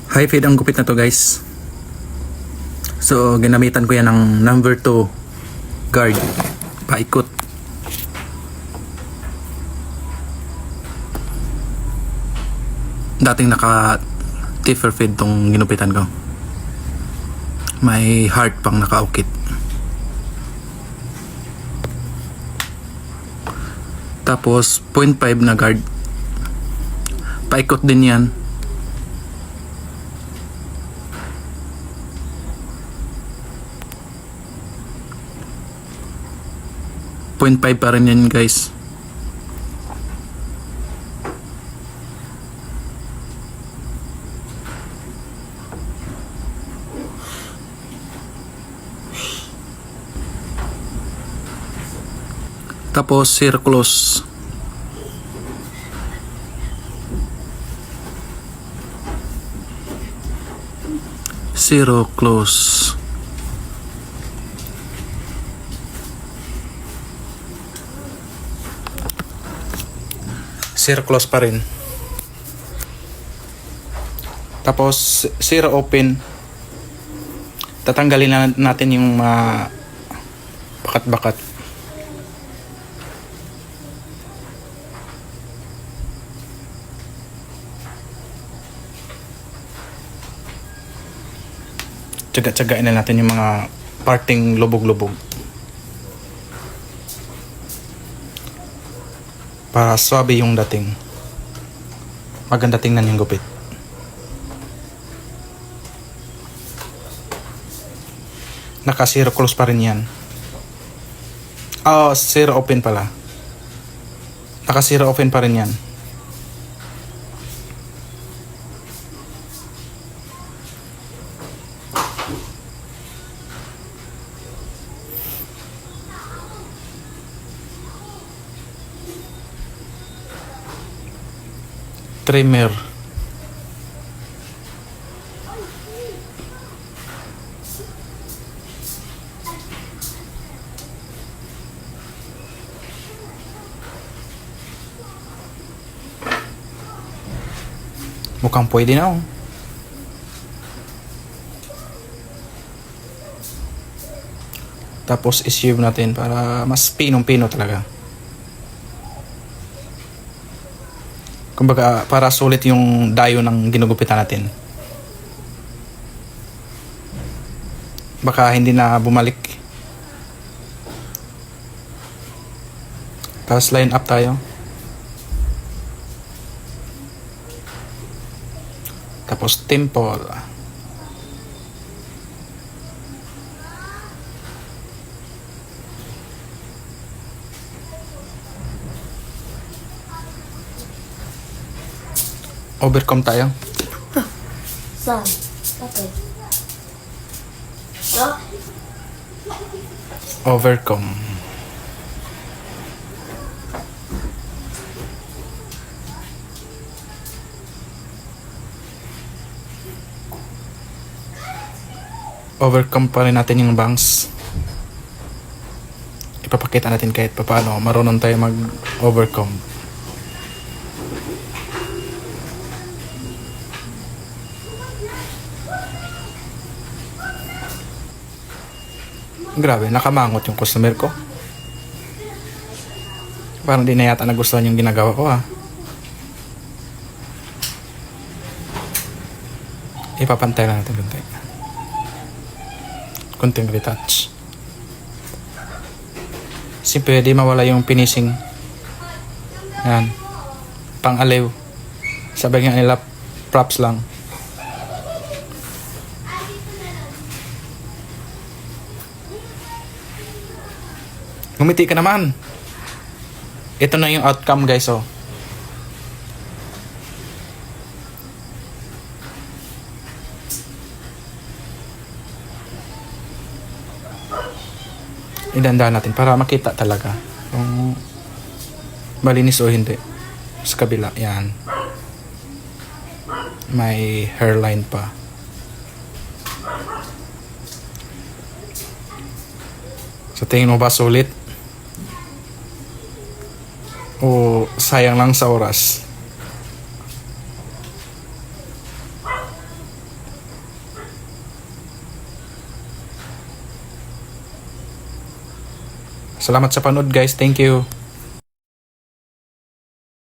High fade ang gupit na to, guys. So ginamitan ko yan ng number 2 guard, paikot. Dating naka taper fade tong ginupitan ko. May heart pang nakaukit. Tapos 0.5 na guard, paikot din yan. .5 pa rin yan, guys. Tapos circles. Zero close. Zero close pa rin. Tapos zero open. Tatanggalin na natin yung mga bakat-bakat. Tsaga-tsagain na natin yung mga parting lubog-lubog para swabe yung dating. Maganda tingnan yung gupit. Naka zero close pa rin yan. Zero open pala. Naka zero open pa rin yan. Trimmer. Mukhang pwede na, oh. Tapos i-shave natin para mas pinong-pino talaga. Kumbaga, para sulit yung dayo ng ginugupitan natin. Baka hindi na bumalik. Tapos line up tayo. Tapos temple. Overcome tayo. Saan? Bakit? So? Overcome. Overcome pa rin natin yung bangs. Ipapakita natin kahit paano marunong tayo mag-overcome. Grabe, nakamangot yung customer ko. Parang di na yata nagustuhan yung ginagawa ko, ha. Ipapantay lang natin konti. Konting retouch. Kasi pwede mawala yung finishing. Yan. Pang-aliw. Sabi nga nila, props lang. Ngumiti ka naman. Ito na yung outcome, guys, oh. Idandaan natin para makita talaga kung malinis o hindi. Sa kabila, yan. May hairline pa. So tingin mo ba sulit? O sayang lang sa oras? Salamat sa panood guys. Thank you.